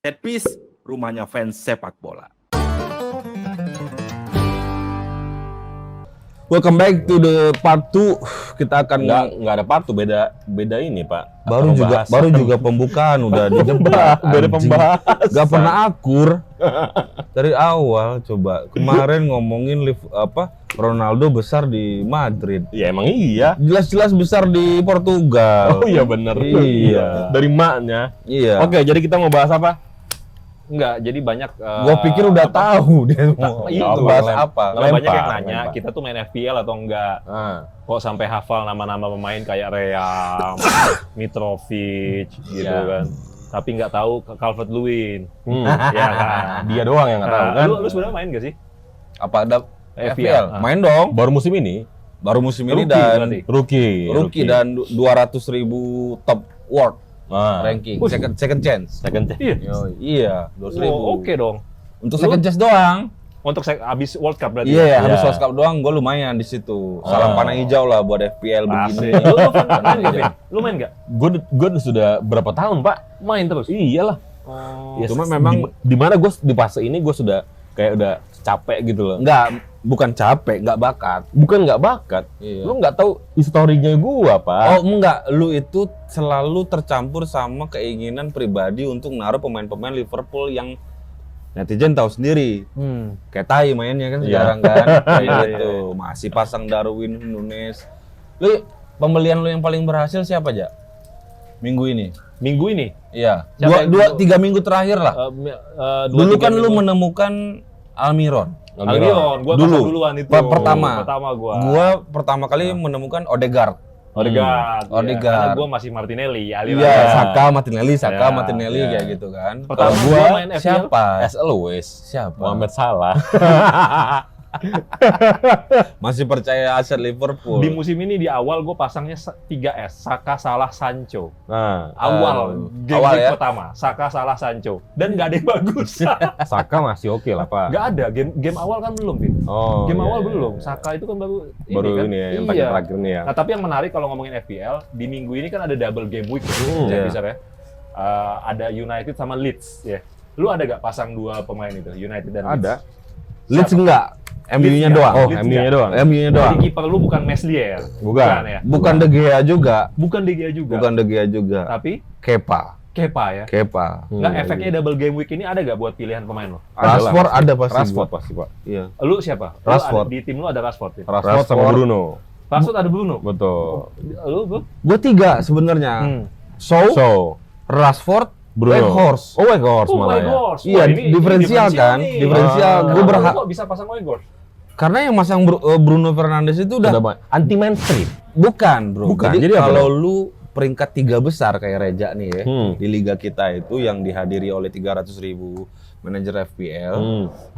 Setpiece, rumahnya fans sepak bola. Welcome back to the part 2. Kita akan Nggak ada part tuh, beda ini Pak. baru juga pembukaan udah dijebak. Beda anjing. pembahasan. Gak pernah akur dari awal. Coba kemarin ngomongin Ronaldo besar di Madrid. Ya emang iya. Jelas-jelas besar di Portugal. Oh iya bener. Iya. Dari maknya. Iya. Oke, jadi kita mau bahas apa? Enggak, jadi banyak Gua pikir udah tahu dia mau itu, bahas lem- apa. kalau banyak yang Lempar, nanya, lempar. kita tuh main FPL atau enggak? Kok sampai hafal nama-nama pemain kayak Ream, Mitrovic gitu Iya. kan. Tapi nggak tahu Calvert Lewin. Ya kan. Dia doang yang nggak tahu kan. Lu sebenarnya main gak sih? Apa ada FPL? FPL? Main dong. Baru musim ini Baru musim ini Rookie dan berarti? rookie. dan 200.000 top world ranking. Wih. Second chance. Second check. Iya. Iya, 200.000. Oh, oke dong. Untuk second chance doang. Untuk abis World Cup berarti. Iya, ya? habis Iya. World Cup doang gue lumayan di situ. Salam panah hijau lah buat FPL Asik. begini. Lu main nggak, Vin? Lu main nggak? Gue sudah berapa tahun Pak? Main terus. Iyalah. Oh. Ya, Cuma memang- di mana gue di fase ini gue sudah kayak udah capek gitu loh. Enggak, bukan capek, enggak bakat. Bukan nggak bakat. Iya. Lu nggak tahu historinya gua Pak. Oh, enggak, lu itu selalu tercampur sama keinginan pribadi untuk naruh pemain-pemain Liverpool yang netizen tahu sendiri. Kayak Tai mainnya kan Iya. sekarang kan. Kayak Iya, gitu. Masih pasang Darwin Nunes. Lu pembelian lu yang paling berhasil siapa aja? Minggu ini. Minggu ini. Iya. Siapa yang- 3 minggu terakhir lah. Dulu kan lu menemukan Almiron. Almiron, gua Dulu. pasang duluan itu. Pertama. Pertama gua. Gua pertama kali menemukan Odegaard. Odegaard. Hmm. Odegaard. Karena gua masih Martinelli. Iya, Saka, Martinelli, Ya, Martinelli ya. kayak gitu kan. Pertama Kalau gua gua main FPL. Siapa? As always. Siapa? Mohamed Salah. Masih percaya aset Liverpool. Di musim ini di awal gue pasangnya 3S, Saka, Salah, Sancho. Nah, Awal game awal week ya? pertama, Saka, Salah, Sancho. Dan nggak ada yang bagus. Saka masih oke lah Pak. Nggak ada, game awal kan belum, Vin. Oh. Game iya, awal iya. belum, Saka itu kan baru Baru kan? ini ya, yang Iya. terakhir ini ya. Nah, tapi yang menarik kalau ngomongin FPL, di minggu ini kan ada double game week, Iya. bisa ya. Ada United sama Leeds, ya. Lu ada gak pasang dua pemain itu, United dan Leeds? Ada. Leeds enggak? MU-nya Leeds doang. Oh, Leeds MU-nya nggak? doang. MU-nya doang. Jadi kiper lu bukan Meslier. Bukan. ya. Bukan De Gea juga. Bukan De Gea juga. Bukan De Gea juga. Tapi Kepa. Kepa ya. Kepa. Nggak, efeknya double game week ini ada gak buat pilihan pemain lo? Rashford ada pasti. Rashford pasti Pak. Iya. Lu siapa? Lu Rashford. di tim lu ada Rashford ya? Rashford sama Bruno. Rashford ada Bruno. Betul. Lu, Bro? Gua 3 sebenarnya. So, So, Rashford, Bruno. Weghorst. Oh, Weghorst Oh, malah ya. Weghorst. Iya, Wah, ini diferensial kan? nih. Diferensial. Ah. Gua Kenapa berhak lu kok bisa pasang Weghorst? karena yang masang Bruno Fernandes itu udah Anti mainstream. bukan, Bro. Bukan, Jadi, jadi apa kalau lu peringkat 3 besar kayak Reja nih ya, Hmm. di liga kita itu yang dihadiri oleh 300.000 manajer FPL.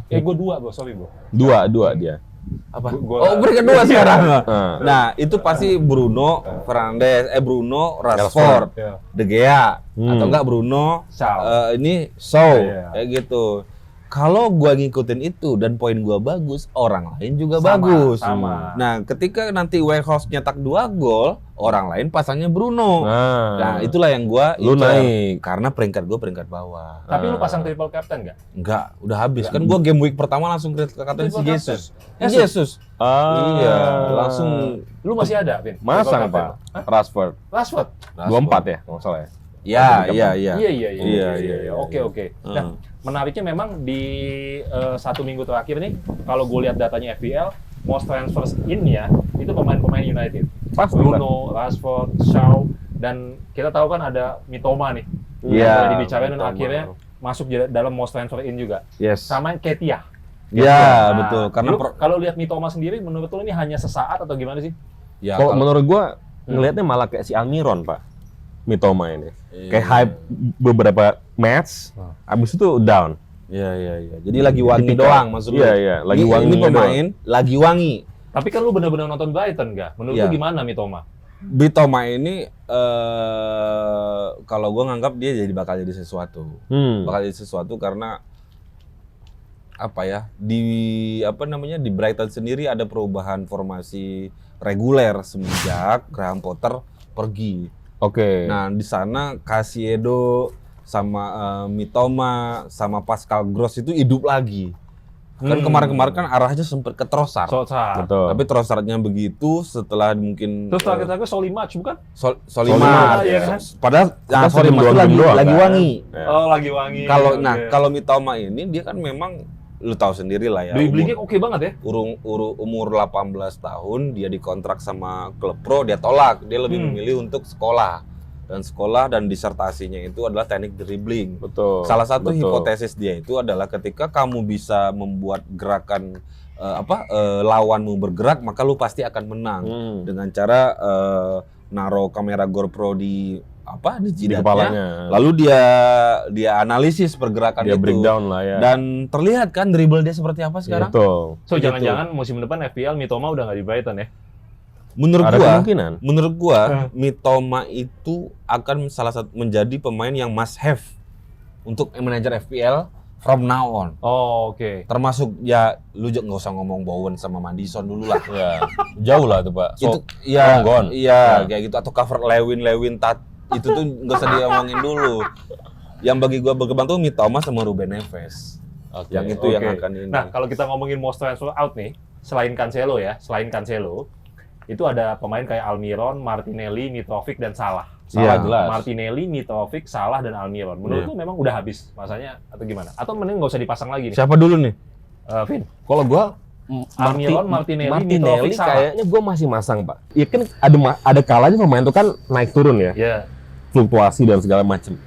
Gue 2, Bro. Sorry, Bro. Dua dia. Apa? Gua- Oh, peringkat 2 sekarang. Ah. Nah, itu pasti Bruno Fernandes, Bruno Rashford, Iya. De Gea, Hmm. atau enggak Bruno Shaw. ini Shaw, Iya. kayak gitu. Kalau gua ngikutin itu dan poin gua bagus, orang lain juga Sama, bagus. sama. Nah, ketika nanti Weghorst nyetak 2 gol, orang lain pasangnya Bruno. Nah, itulah yang gua Lu incer. naik. Karena peringkat gua peringkat bawah. Tapi lu pasang triple captain nggak? Enggak, udah habis. Kan gua game week pertama langsung ke kapten si Triple Jesus. captain. Jesus. Ah. Iya, langsung Lu masih ada, Vin? Masang Triple Pak. captain? Hah? Rashford. Rashford? 24 ya, kalau nggak salah ya. Ya, iya. Iya. Oke. Nah, menariknya memang di 1 minggu terakhir nih, kalau gue lihat datanya FPL, most transfers in-nya itu pemain-pemain United. Pas Bruno, Rashford, Shaw, dan kita tahu kan ada Mitoma nih. Iya, Yang tadi dibicarain dan Mitoma. akhirnya masuk dalam most transfer in juga. Yes. Sama Ketia. Ya, Nah, betul. Karena lu kalau lihat Mitoma sendiri, menurut lu ini hanya sesaat atau gimana sih? ya, Kalau kalau- menurut gua ngelihatnya malah kayak si Almiron, Pak. Mitoma ini. Iya. Kayak hype beberapa match, habis itu down. Iya. Jadi lagi wangi Ketika- doang maksud lu. Iya, iya, lagi Ini wanginya pemain lagi wangi. Tapi kan lu benar-benar nonton Brighton nggak? Menurut Iya. lu gimana Mitoma? Bitoma ini kalau gua nganggap dia bakal jadi sesuatu. Bakal jadi sesuatu karena apa ya? Di Brighton sendiri ada perubahan formasi reguler semenjak Graham Potter pergi. Oke. Nah, di sana Casiedo Mitoma, sama Pascal Gross itu hidup lagi. Kan kemarin-kemarin kan arahnya sempat ke Trossard. Betul. Tapi Trossardnya begitu setelah mungkin Terus terakhir-terakhir Solimac bukan? Solimac. Iya kan? Padahal Kita Solimac sering itu doang lagi kan? wangi. Ya. Oh, lagi wangi. Kalau Mitoma ini dia kan memang lu tahu sendiri lah ya. Driblingnya oke banget ya. Umur 18 tahun dia dikontrak sama klub pro, dia tolak. Dia lebih memilih untuk sekolah. Dan disertasinya itu adalah teknik dribbling. Betul. Salah satu betul. hipotesis dia itu adalah ketika kamu bisa membuat gerakan lawanmu bergerak, maka lu pasti akan menang dengan cara naruh kamera GoPro di jidatnya, kepalanya. lalu dia analisis pergerakan Dia itu, breakdown lah ya. dan terlihat kan dribble dia seperti apa sekarang. Betul. So Gitu. jangan-jangan musim depan FPL Mitoma udah nggak di Brighton ya? Menurut Ada kemungkinan. gua, Mitoma itu akan menjadi pemain yang must have untuk manajer FPL from now on. Oh, oke. Termasuk ya lu juga nggak usah ngomong Bowen sama Madison dulu lah. Ya, jauh lah tuh Pak. Itu ya, Gone. iya kayak gitu, atau cover Lewin itu tuh nggak usah diomongin dulu. Yang bagi gua berkembang tuh Mitoma sama Ruben Neves. Oke. Yang itu yang Oke. akan ini. Nah, kalau kita ngomongin most transfer out nih, selain Cancelo, itu ada pemain kayak Almiron, Martinelli, Mitrovic, dan Salah. Salah Iya. jelas. Martinelli, Mitrovic, Salah, dan Almiron. Menurut lu memang udah habis masanya atau gimana? Atau mending nggak usah dipasang lagi nih? Siapa dulu nih? Vin? Kalau gua Almiron, Martinelli, Mitrovic, Salah. kayaknya gua masih masang Pak. Ya kan ada kalanya pemain itu kan naik turun ya, Ya. fluktuasi dan segala macam.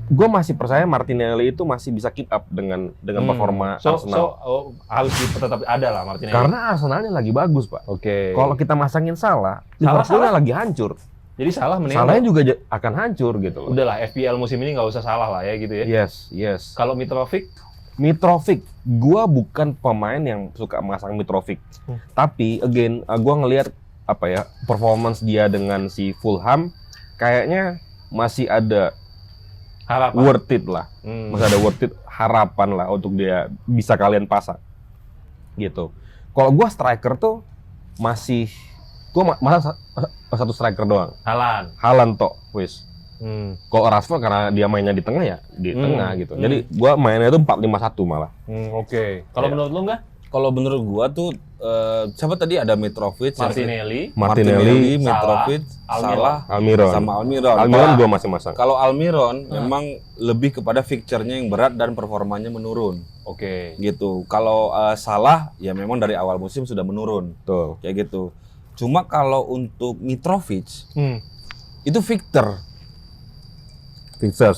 Gua masih percaya Martinelli itu masih bisa keep up dengan performa Arsenal. Harus tetap ada lah Martinelli. Karena Arsenalnya lagi bagus Pak. Oke. Kalau kita masangin Salah, Liverpoolnya lagi hancur. Jadi Salah mending Salahnya juga akan hancur gitu loh. udahlah FPL musim ini nggak usah Salah lah ya gitu ya. Yes. Kalau Mitrovic, Gua bukan pemain yang suka masang Mitrovic. Tapi again, gua ngelihat performance dia dengan si Fulham kayaknya masih ada harapan. worth it lah. Masih ada worth it, harapan lah untuk dia bisa kalian pasang. Gitu. Kalau gua striker tuh masih masa satu striker doang. Haaland tok, wis. Kalau Rashford karena dia mainnya di tengah ya di tengah gitu. Jadi gua mainnya itu 4-5-1 malah. Oke. Kalau menurut lu nggak? Kalau menurut gua tuh siapa tadi ada Mitrovic, Martinelli, Mitrovic, Salah, Almiron. sama Almiron. Almiron gua masih masang. Kalau Almiron memang lebih kepada fixture-nya yang berat dan performanya menurun. Oke. Gitu. Kalau Salah ya memang dari awal musim sudah menurun. Tuh. Kayak gitu. Cuma kalau untuk Mitrovic itu Fixers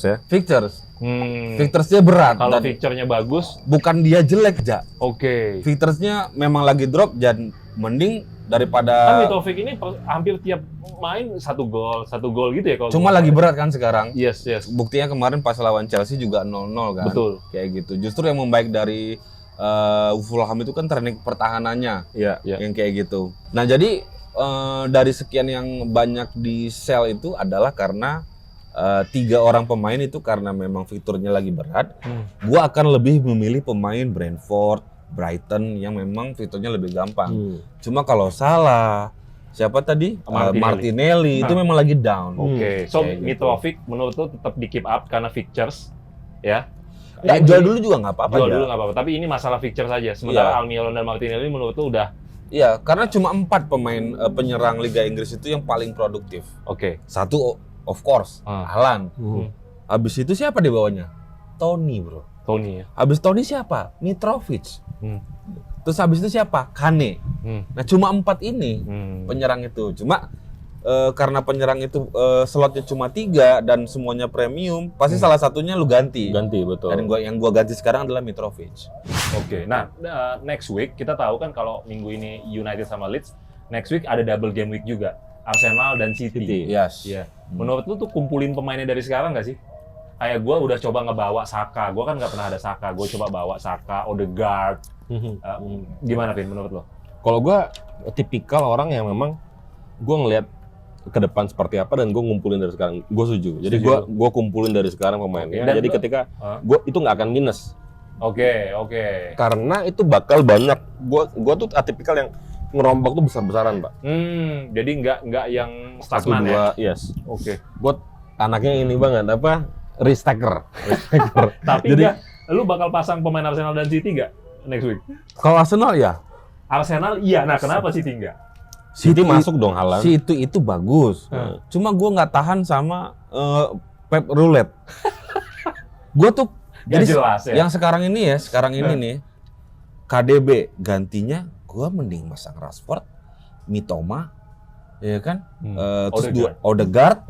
ya. Fixtures-nya berat. Kalau dan picture-nya bagus, bukan dia jelek, Ja. oke. Fixtures-nya memang lagi drop dan mending Kan daripada Mitrovic ini hampir tiap main satu gol gitu ya kalau. cuma lagi berat kan sekarang. Yes. Buktinya kemarin pas lawan Chelsea juga 0-0 kan. Betul. Kayak gitu. Justru yang membaik dari Fulham itu kan teknik pertahanannya Iya. yang kayak gitu. Nah, jadi dari sekian yang banyak di sell itu adalah karena 3 orang pemain itu karena memang fiturnya lagi berat. Gua akan lebih memilih pemain Brentford, Brighton yang memang fiturnya lebih gampang. Cuma kalau Salah, siapa tadi? Martinelli itu memang lagi down. Oke. So Kayak gitu. Mitrovic menurut lu tetap di keep up karena fixtures, ya? Nggak, jual dulu juga nggak apa-apa. Jual ya. dulu nggak apa-apa. Tapi ini masalah fixture saja. Sementara Iya. Almiron dan Martinelli menurut lu udah Iya, karena cuma 4 pemain penyerang Liga Inggris itu yang paling produktif. oke. Satu, of course, Haaland. Habis itu siapa di bawahnya? Tony, bro. Tony ya. Habis Tony siapa? Mitrovic. Terus habis itu siapa? Kane. Nah, cuma 4 ini penyerang itu. Cuma karena penyerang itu slotnya cuma 3 dan semuanya premium, pasti salah satunya lu ganti. Ganti, betul. Dan yang gua ganti sekarang adalah Mitrovic. Oke. Nah, next week kita tahu kan kalau minggu ini United sama Leeds, next week ada double game week juga. Arsenal dan City. Yes. Iya. Menurut lu tuh kumpulin pemainnya dari sekarang nggak sih? Kayak gue udah coba ngebawa Saka, gue kan nggak pernah ada Saka, gue coba bawa Saka, Odegaard. Gimana Vin menurut lo? Kalau gua tipikal orang yang memang gua ngelihat ke depan seperti apa dan gue ngumpulin dari sekarang. Gue setuju. Jadi gue kumpulin dari sekarang pemainnya. Dan jadi ketika gue itu nggak akan minus. Oke. Karena itu bakal banyak. Gue tuh atipikal yang ngerombak tuh besar-besaran, Pak. Jadi nggak yang 1, stagnan 2, ya? yes. Oke. Gue anaknya ini banget apa? Ristaker. Tapi Jadi- enggak, lu bakal pasang pemain Arsenal dan City nggak next week? Kalau Arsenal ya, Arsenal iya, nah kenapa City nggak? City masuk dong Haaland. si itu bagus. Cuma gue nggak tahan sama Pep Roulette. Gue tuh Nggak jelas ya. yang sekarang ini nih KDB gantinya gue mending masang Rashford, Mitoma, ya kan? Terus Odegaard,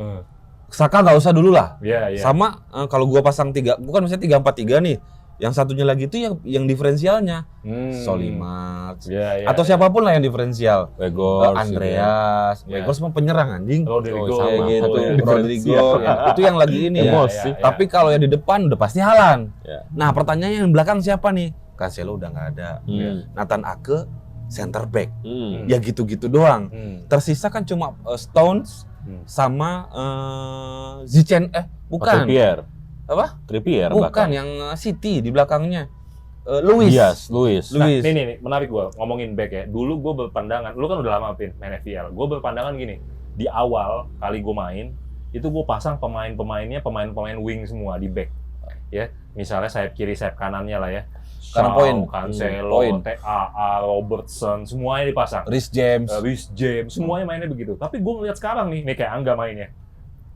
Saka nggak usah dulu lah. Iya, iya. Sama kalau gue pasang bukan misalnya 3-4-3 nih. Yang satunya lagi itu yang diferensialnya Solimat Iya, iya, atau iya. siapapun lah yang diferensial. Weghorst, Andreas, Iya. Weghorst mah penyerang anjing. Rodrigo, Kayak gitu, ya. Rodrigo, itu yang lagi ini. Emosi. Iya, iya. Tapi kalau yang di depan udah pasti Haaland. Ya. Nah pertanyaannya yang belakang siapa nih? Cancelo udah nggak ada. Nathan Ake center back. Ya gitu-gitu doang. Tersisa kan cuma Stones sama bukan. Trippier. Apa? Trippier Bukan bahkan. yang City di belakangnya. Luis. Luis. Nah, Luis. nih, menarik gua ngomongin back ya. Dulu gua berpandangan, lu kan udah lama main FPL. Gua berpandangan gini, di awal kali gua main, itu gua pasang pemain-pemainnya pemain wing semua di back. Ya, misalnya sayap kiri, sayap kanannya lah ya. Karena Shaw, poin. Cancelo, Poin. TAA, Robertson, semuanya dipasang. Rhys James. Rhys James, semuanya mainnya begitu. Tapi gua ngeliat sekarang nih kayak Angga mainnya.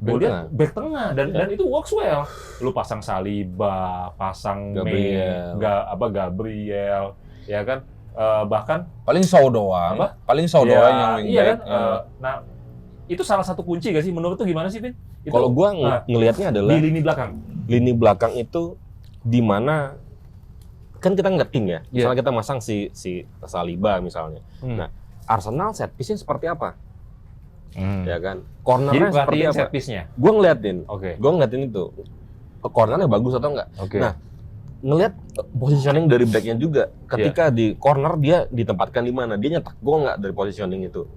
Gue Back lihat tengah. back tengah dan itu works well. Lu pasang Saliba, pasang Gabriel. Gabriel, ya kan? Bahkan Paling Shaw doang. Apa? Paling Shaw ya, doang yang wingback. iya kan? Nah, itu salah satu kunci gak sih? Menurut tuh gimana sih, Vin? Itu Kalau gua nah, ngelihatnya adalah di lini belakang. lini belakang itu di mana kan kita ngeliat tim ya. Iya. Misalnya kita masang si Saliba misalnya. Nah, Arsenal set piece-nya seperti apa? Ya kan? Jadi Cornernya seperti perhatiin apa? set piece-nya. Gue ngeliatin. Oke. Gue ngeliatin itu. Cornernya bagus atau enggak? Oke. Nah, ngelihat positioning dari backnya juga. Ketika di corner dia ditempatkan di mana? Dia nyetak gol nggak dari positioning itu?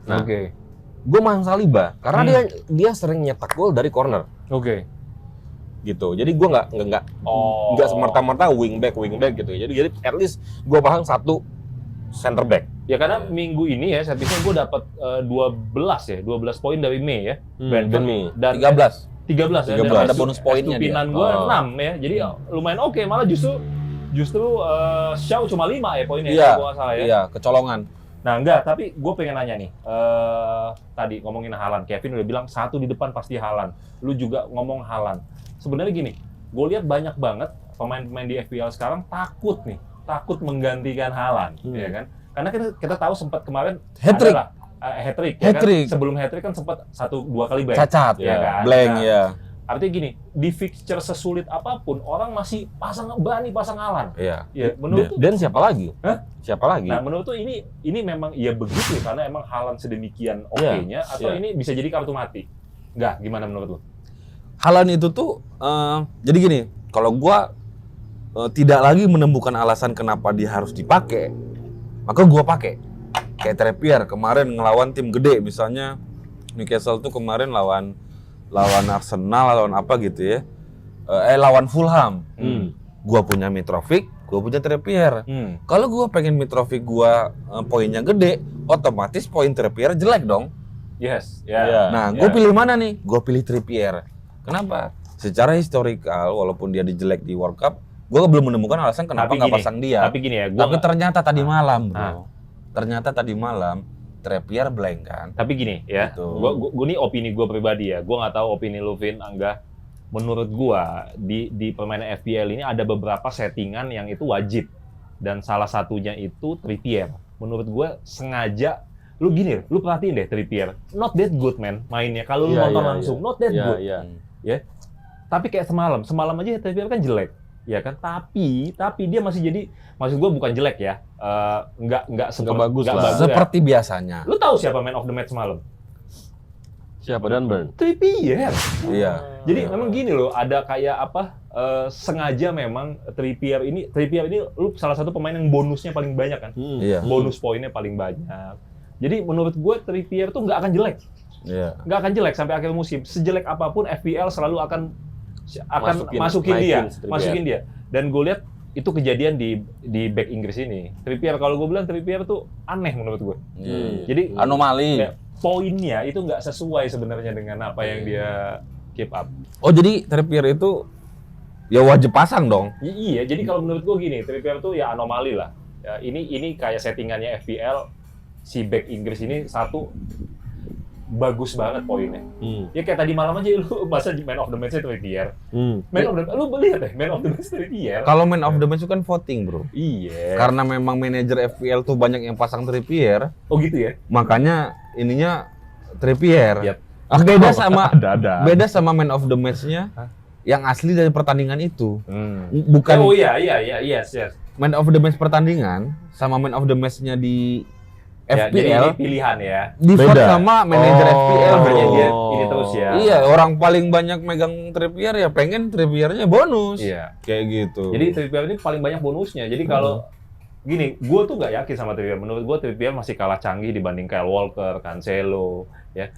Nah, Oke. gue masang Saliba karena dia sering nyetak gol dari corner Oke. gitu. Jadi gue nggak semerta-merta wingback gitu. Jadi at least gue pasang satu center back. Ya karena minggu ini ya set piece-nya gue dapat 12 poin dari Mei ya. Brentford. Mei. Dan 13. 13 ya. 13. Dan Ada bonus poinnya dia. Estupinan gue Oh. 6 ya. Jadi lumayan oke. Malah justru Shaw cuma 5 ya poinnya Iya. kalau nggak salah ya. Iya, kecolongan. Nah enggak, tapi gue pengen nanya nih. Tadi ngomongin Haaland, Kevin udah bilang satu di depan pasti Haaland. Lu juga ngomong Haaland. Sebenarnya gini, gue lihat banyak banget pemain-pemain di FPL sekarang takut menggantikan Haaland, ya kan? Karena kita tahu sempat kemarin Hat-trick. adalah, hat-trick, ya Hat-trick. kan? Sebelum hat-trick kan sempat 1-2 kali blank. Cacat. Ya kan? Blank Nah, ya. Artinya gini, di fixture sesulit apapun orang masih pasang Haaland. Iya. Ya, menurut tuh, Dan siapa lagi? Hah? Siapa lagi? nah menurut tuh ini memang ya begitu karena emang Haaland sedemikian oke-nya atau iya. ini bisa jadi kartu mati? Enggak, gimana menurut lu? Haaland itu tuh jadi gini, kalau gua tidak lagi menemukan alasan kenapa dia harus dipakai, maka gua pakai. Kayak Trippier kemarin ngelawan tim gede, misalnya Newcastle tuh kemarin lawan Arsenal, lawan apa gitu ya, lawan Fulham. Gua punya Mitrovic, gua punya Trippier. Kalau gua pengen Mitrovic gua poinnya gede, otomatis poin Trippier jelek dong. Yes, Iya. Nah, gue pilih mana nih? Gue pilih Trippier. Kenapa? Secara historikal, walaupun dia dijelek di World Cup, gue belum menemukan alasan kenapa Tapi nggak gini, pasang dia. Tapi gini ya, Tapi ternyata tadi malam, bro. Ah. Ternyata tadi malam Trippier blank kan. tapi gini ya, Gitu. gua ini opini gua pribadi ya. Gua nggak tahu opini lu, Vin, Angga. Menurut gua di permainan FPL ini ada beberapa settingan yang itu wajib dan salah satunya itu Trippier. Menurut gua sengaja lu gini, lu perhatiin deh Trippier. Not that good man mainnya. Kalau lu Iya, nonton iya, langsung, not that good. Iya. Tapi kayak semalam aja Trippier kan jelek, ya kan? Tapi dia masih jadi, maksud gue bukan jelek ya, nggak bagus lah. ya. Seperti biasanya. Lu tahu siapa man of the match semalam? Siapa Dunburn? Trippier. Iya. Jadi memang gini loh, ada kayak apa? Sengaja memang Trippier ini lu salah satu pemain yang bonusnya paling banyak kan? Iya. Bonus poinnya paling banyak. Jadi menurut gue Trippier tuh nggak akan jelek. Iya. Nggak akan jelek sampai akhir musim. Sejelek apapun FPL selalu akan masukin naikin dia. Dan gue lihat itu kejadian di back Inggris ini. Trippier, kalau gue bilang Trippier tuh aneh menurut gue. Iya. Jadi Anomali. ya, poinnya itu nggak sesuai sebenarnya dengan apa yang dia keep up. Oh jadi Trippier itu ya wajib pasang dong. Iya, jadi kalau menurut gua gini, Trippier tuh ya anomali lah. Ya, ini kayak settingannya FPL, si back Inggris ini satu bagus banget poinnya. Ya kayak tadi malam aja lu masa man of the match Trippier. Lu lihat deh, man of the match Trippier. Kalau man of the match itu kan voting bro. Iya. Karena memang manajer FPL tuh banyak yang pasang Trippier, Oh gitu ya? makanya ininya Trippier. Yap. Beda sama ada. beda sama man of the match-nya yang asli dari pertandingan itu. Bukan Oh iya, yes. man of the match pertandingan sama man of the match-nya di Ya, jadi FPL ini pilihan ya. di vote Beda. sama manajer FPL bro. Makanya dia ini terus ya. Iya, orang paling banyak megang Trippier ya pengen Trippier-nya bonus. Iya. Kayak gitu. Jadi Trippier ini paling banyak bonusnya. Jadi kalau gini, gue tuh nggak yakin sama Trippier. Menurut gue Trippier masih kalah canggih dibanding Kyle Walker, Cancelo, ya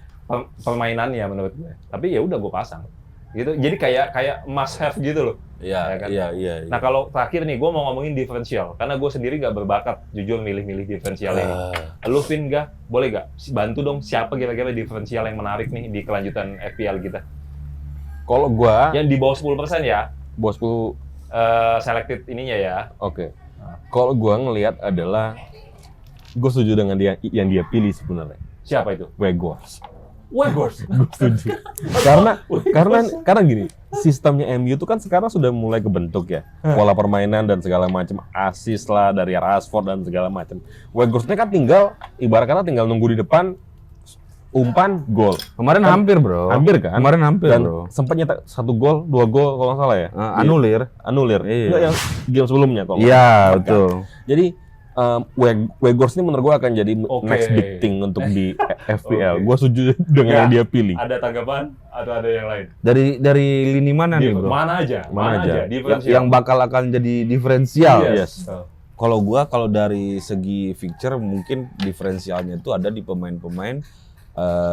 permainannya menurut gue. Tapi ya udah gue pasang. Gitu. Jadi kayak must have gitu loh. Iya, Ya kan? iya. Nah kalau terakhir nih, gue mau ngomongin diferensial. Karena gue sendiri nggak berbakat jujur milih-milih diferensial ini. Lu Vin boleh nggak bantu dong siapa kira-kira diferensial yang menarik nih di kelanjutan FPL kita? Kalau gua Yang di bawah 10% ya, bosku selected ininya ya. oke. Kalau gua ngelihat adalah gue setuju dengan dia yang dia pilih sebenarnya. Siapa itu? Weghorst. Weghorst. Gue setuju. karena gini, sistemnya MU itu kan sekarang sudah mulai kebentuk ya. Pola permainan dan segala macam, assist lah dari Rashford dan segala macam. Weghorstnya kan ibarat kata tinggal nunggu di depan, umpan, gol. Kemarin hampir bro. Hampir kan? Kemarin hampir Dan bro. sempat nyetak 1 gol, 2 gol kalau nggak salah ya. Anulir. Anulir. Iya. Nggak, yang game sebelumnya kalau nggak Iya salah, kan? betul. Jadi Weghorst ini menurut gue akan jadi Oke. next big thing untuk di FPL. Oke. Gue setuju dengan Ya. yang dia pilih. Ada tanggapan atau ada yang lain? Dari lini mana nih bro? Mana aja? Mana aja? Diferensial. Yang bakal akan jadi diferensial. Yes. Kalau dari segi fixture mungkin diferensialnya itu ada di pemain-pemain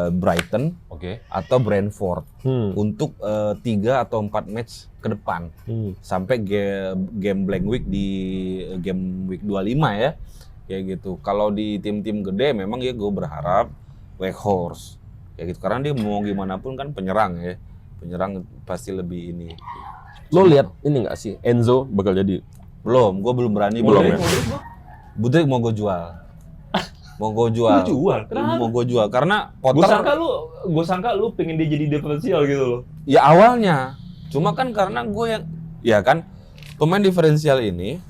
Brighton Oke. atau Brentford untuk 3 atau 4 match ke depan sampai game blank week di game week 25 ya kayak gitu. Kalau di tim-tim gede memang ya gue berharap Weghorst kayak gitu karena dia mau gimana pun kan penyerang ya, penyerang pasti lebih ini. Lo lihat ini nggak sih Enzo bakal jadi? Gue belum berani Belum belum ya? Budrik mau gue jual. Mau gue jual. Lu jual? Kenapa? Mau gue jual karena Gue Potter sangka lu pengen dia jadi diferensial gitu loh. ya awalnya. Cuma kan karena gue yang ya kan pemain diferensial ini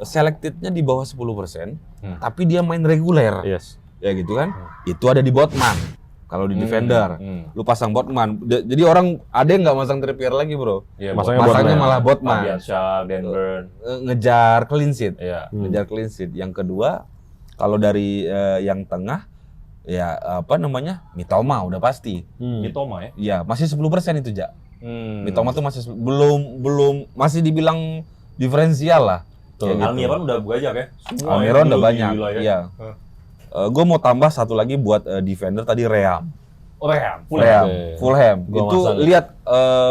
selectednya di bawah 10%, tapi dia main reguler. Yes. Ya gitu kan. Itu ada di Botman. Kalau di defender, lu pasang Botman. Jadi orang ada yang nggak masang Trippier lagi, bro. Iya, Masangnya Masangnya Botman. malah Botman. Fabianski, Dan Burn. Ngejar clean sheet. Iya. Ngejar clean sheet. Yang kedua, kalau dari yang tengah ya apa namanya? Mitoma udah pasti. Mitoma ya. Iya, masih 10% itu, Jak. Mitoma tuh masih belum masih dibilang diferensial lah. Kayak gitu. Almiron udah banyak ya. Semua Almiron yang udah dulu banyak. gila ya. Iya. Gue mau tambah satu lagi buat defender tadi Ream. Oh, Ream. Fulham. Oke. Fulham. Gua Itu masang. lihat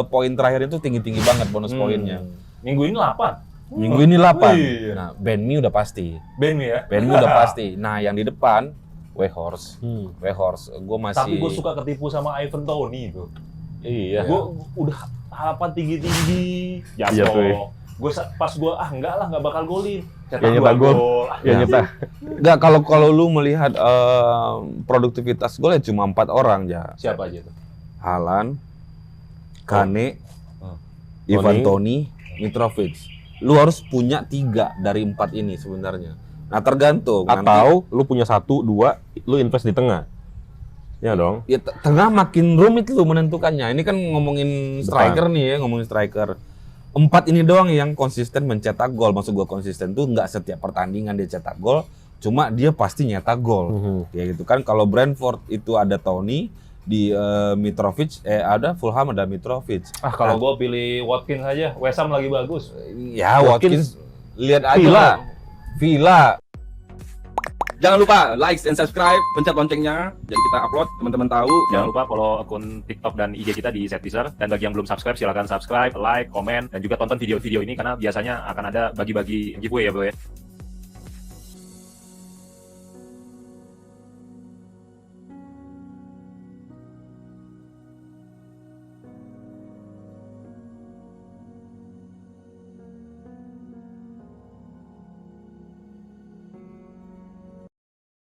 poin terakhir itu tinggi-tinggi banget bonus poinnya. Minggu ini 8. Minggu ini 8. Iya. Nah, Ben Mee udah pasti. Ben ya. Ben Mee udah pasti. Nah, yang di depan Weghorst. Weghorst. Gue masih Tapi gue suka ketipu sama Ivan Toney itu. Iya. Gue udah harapan tinggi-tinggi. Iya, Jatuh. tuh. Pas gue enggak lah, enggak bakal golin. Ya, nyetak gol. Ya nyetak. Enggak, kalau lu melihat produktivitas gol ya cuma 4 orang ya. Siapa aja tuh? Haaland, Kane, Ivan Toney, Mitrovic. Lu harus punya 3 dari 4 ini sebenarnya. Nah, tergantung Atau lu punya 1, 2, lu invest di tengah. Ya dong. ya tengah makin rumit lu menentukannya. Ini kan ngomongin striker nih ya, ngomongin striker. 4 ini doang yang konsisten mencetak gol. Maksud gua konsisten tuh nggak setiap pertandingan dia cetak gol, cuma dia pasti nyetak gol. Ya gitu kan. Kalau Brentford itu ada Toney, di Mitrovic, ada Fulham ada Mitrovic. Kalau gue pilih Watkins aja, West Ham lagi bagus. Ya Watkins lihat aja. Villa. Jangan lupa like and subscribe, pencet loncengnya, jadi kita upload, teman-teman tahu. Jangan lupa follow akun TikTok dan IG kita di Setpiecer. Dan bagi yang belum subscribe, silakan subscribe, like, komen, dan juga tonton video-video ini karena biasanya akan ada bagi-bagi giveaway ya bro ya.